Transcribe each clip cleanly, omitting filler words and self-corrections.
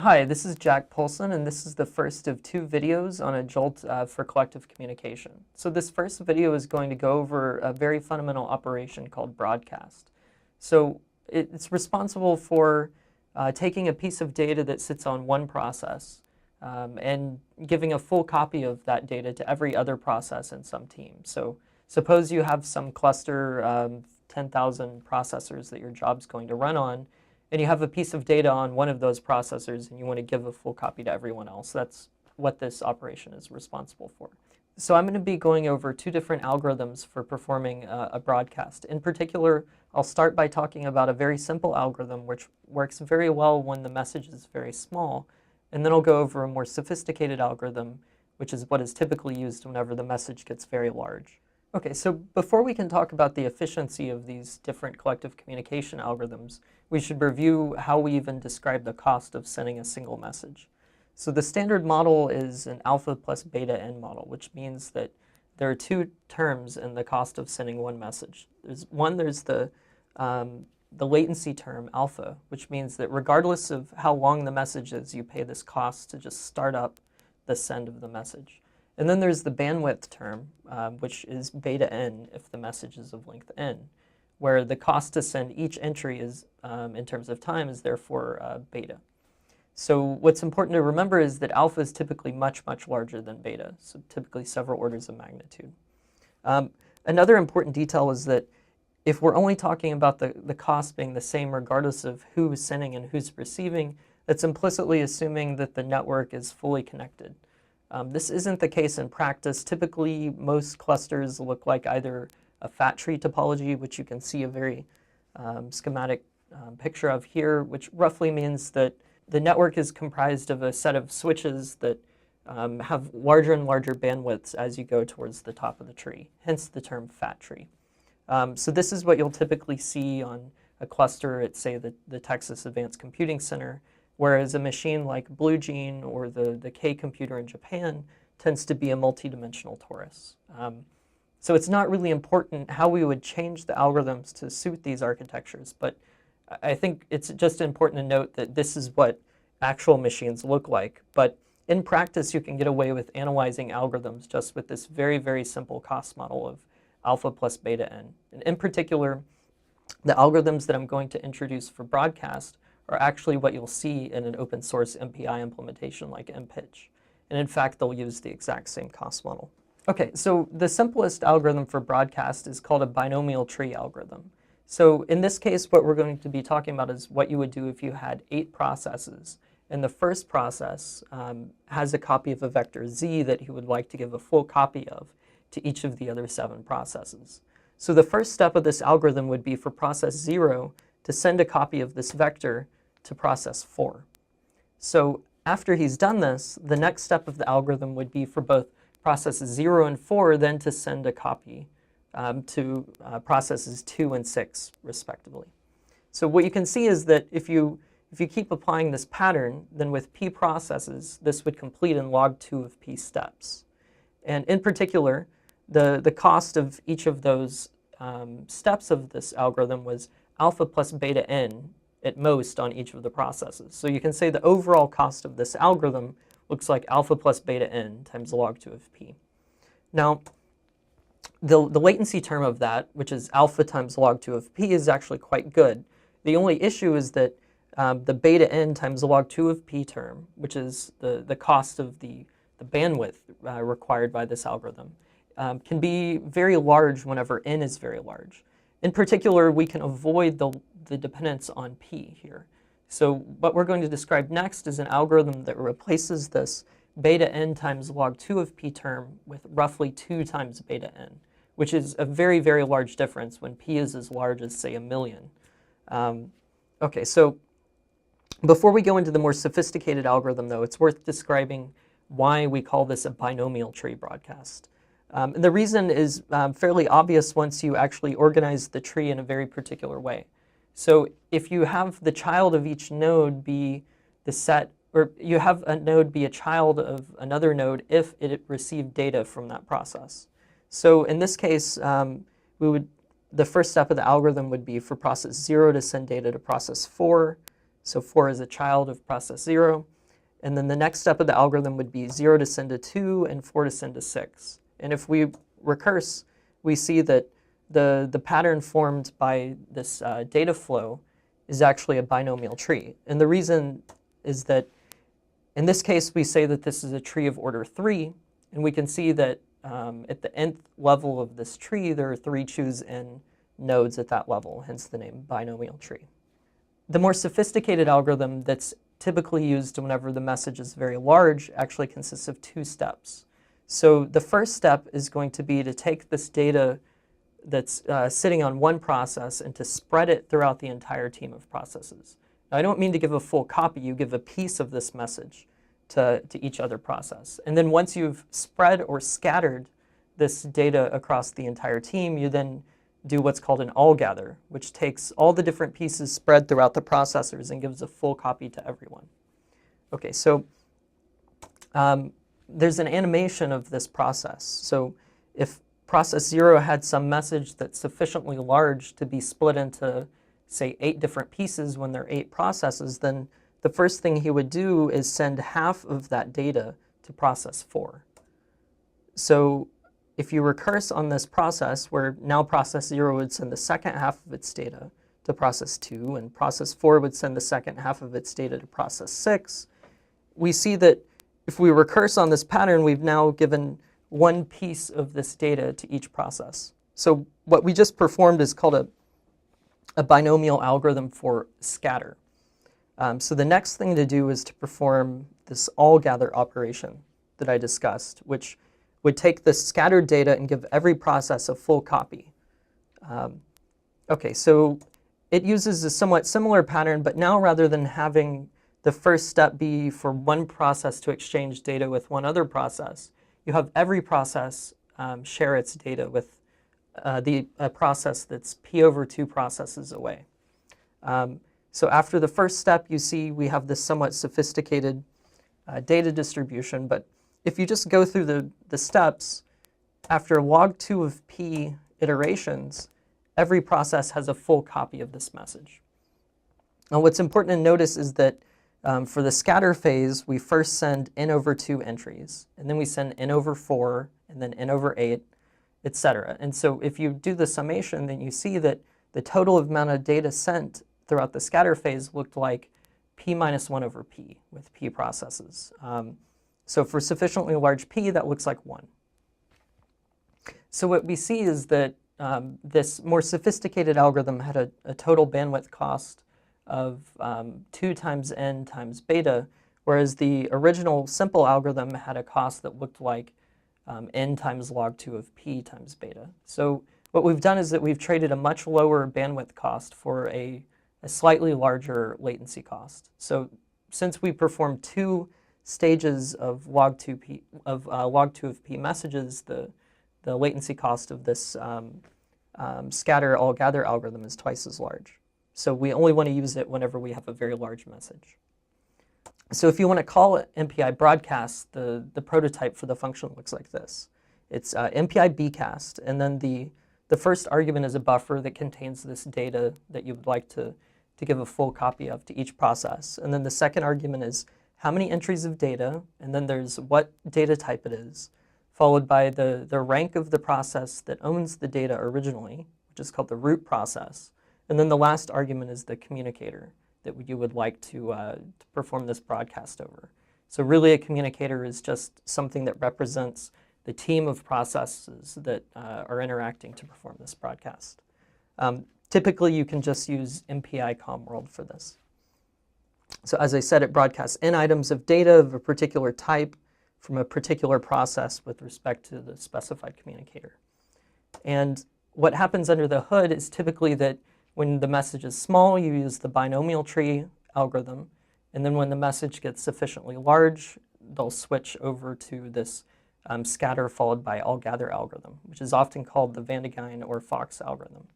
Hi, this is Jack Polson, and this is the first of two videos on a JOLT for collective communication. So this first video is going to go over a very fundamental operation called broadcast. So it's responsible for taking a piece of data that sits on one process and giving a full copy of that data to every other process in some team. So suppose you have some cluster, 10,000 processors that your job's going to run on, and you have a piece of data on one of those processors and you want to give a full copy to everyone else. That's what this operation is responsible for. So I'm going to be going over two different algorithms for performing a broadcast. In particular, I'll start by talking about a very simple algorithm which works very well when the message is very small, and then I'll go over a more sophisticated algorithm, which is what is typically used whenever the message gets very large. Okay, so before we can talk about the efficiency of these different collective communication algorithms, we should review how we even describe the cost of sending a single message. So the standard model is an alpha plus beta n model, which means that there are two terms in the cost of sending one message. There's the latency term alpha, which means that regardless of how long the message is, you pay this cost to just start up the send of the message. And then there's the bandwidth term, which is beta n if the message is of length n, where the cost to send each entry is, in terms of time, is therefore beta. So what's important to remember is that alpha is typically much, much larger than beta, so typically several orders of magnitude. Another important detail is that if we're only talking about the cost being the same regardless of who's sending and who's receiving, that's implicitly assuming that the network is fully connected. This isn't the case in practice. Typically, most clusters look like either a fat tree topology, which you can see a very schematic picture of here, which roughly means that the network is comprised of a set of switches that have larger and larger bandwidths as you go towards the top of the tree, hence the term fat tree. So this is what you'll typically see on a cluster at, say, the Texas Advanced Computing Center, whereas a machine like Blue Gene or the K computer in Japan tends to be a multi-dimensional torus. So it's not really important how we would change the algorithms to suit these architectures, but I think it's just important to note that this is what actual machines look like. But in practice, you can get away with analyzing algorithms just with this very, very simple cost model of alpha plus beta n. And in particular, the algorithms that I'm going to introduce for broadcast are actually what you'll see in an open source MPI implementation like MPitch. And in fact, they'll use the exact same cost model. Okay, so the simplest algorithm for broadcast is called a binomial tree algorithm. So in this case, what we're going to be talking about is what you would do if you had 8 processes. And the first process has a copy of a vector z that you would like to give a full copy of to each of the other 7 processes. So the first step of this algorithm would be for process 0 to send a copy of this vector to process 4. So after he's done this, the next step of the algorithm would be for both processes 0 and 4 then to send a copy to processes 2 and 6, respectively. So what you can see is that if you keep applying this pattern, then with p processes, this would complete in log 2 of p steps. And in particular, the cost of each of those steps of this algorithm was alpha plus beta n at most on each of the processes. So you can say the overall cost of this algorithm looks like alpha plus beta n times log 2 of p. Now, the latency term of that, which is alpha times log 2 of p, is actually quite good. The only issue is that the beta n times log 2 of p term, which is the cost of the bandwidth required by this algorithm, can be very large whenever n is very large. In particular, we can avoid the dependence on p here. So what we're going to describe next is an algorithm that replaces this beta n times log 2 of p term with roughly 2 times beta n, which is a very, very large difference when p is as large as, say, 1,000,000. Okay, so before we go into the more sophisticated algorithm, though, it's worth describing why we call this a binomial tree broadcast. And the reason is fairly obvious once you actually organize the tree in a very particular way. So if you have the child of each node be the set, or you have a node be a child of another node if it received data from that process. So in this case, the first step of the algorithm would be for process 0 to send data to process 4. So 4 is a child of process 0. And then the next step of the algorithm would be 0 to send to 2 and 4 to send to 6. And if we recurse, we see that the pattern formed by this data flow is actually a binomial tree. And the reason is that in this case, we say that this is a tree of order 3, and we can see that at the nth level of this tree, there are 3 choose-n nodes at that level, hence the name binomial tree. The more sophisticated algorithm that's typically used whenever the message is very large actually consists of 2 steps. So the first step is going to be to take this data that's sitting on one process and to spread it throughout the entire team of processes. Now, I don't mean to give a full copy. You give a piece of this message to each other process. And then once you've spread or scattered this data across the entire team, you then do what's called an all-gather, which takes all the different pieces spread throughout the processors and gives a full copy to everyone. Okay, so there's an animation of this process. So if process 0 had some message that's sufficiently large to be split into, say, 8 different pieces when there are 8 processes, then the first thing he would do is send half of that data to process 4. So if you recurse on this process, where now process 0 would send the second half of its data to process 2, and process 4 would send the second half of its data to process 6, we see that if we recurse on this pattern, we've now given one piece of this data to each process. So what we just performed is called a binomial algorithm for scatter. So the next thing to do is to perform this all-gather operation that I discussed, which would take the scattered data and give every process a full copy. Okay, so it uses a somewhat similar pattern, but now rather than having the first step be for one process to exchange data with one other process, you have every process share its data with the process that's p over 2 processes away. So after the first step, you see we have this somewhat sophisticated data distribution. But if you just go through the steps, after log 2 of p iterations, every process has a full copy of this message. Now what's important to notice is that for the scatter phase, we first send n over 2 entries, and then we send n over 4, and then n over 8, etc. And so if you do the summation, then you see that the total amount of data sent throughout the scatter phase looked like p minus 1 over p with p processes. So for sufficiently large p, that looks like 1. So what we see is that this more sophisticated algorithm had a total bandwidth cost of 2 times n times beta, whereas the original simple algorithm had a cost that looked like n times log 2 of p times beta. So what we've done is that we've traded a much lower bandwidth cost for a slightly larger latency cost. So since we performed 2 stages of log 2 of p messages, the latency cost of this scatter all gather algorithm is twice as large. So we only want to use it whenever we have a very large message. So if you want to call it MPI Broadcast, the prototype for the function looks like this. It's MPI Bcast, and then the first argument is a buffer that contains this data that you would like to give a full copy of to each process. And then the second argument is how many entries of data, and then there's what data type it is, followed by the rank of the process that owns the data originally, which is called the root process. And then the last argument is the communicator that you would like to perform this broadcast over. So really a communicator is just something that represents the team of processes that are interacting to perform this broadcast. Typically you can just use MPI COM-world for this. So as I said, it broadcasts n items of data of a particular type from a particular process with respect to the specified communicator. And what happens under the hood is typically that when the message is small, you use the binomial tree algorithm. And then when the message gets sufficiently large, they'll switch over to this scatter followed by all gather algorithm, which is often called the Van de Geyn or Fox algorithm.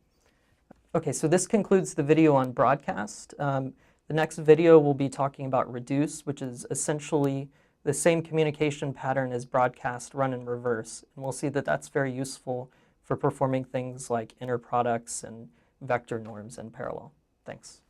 Okay, so this concludes the video on broadcast. The next video will be talking about reduce, which is essentially the same communication pattern as broadcast run in reverse. And we'll see that that's very useful for performing things like inner products and vector norms in parallel. Thanks.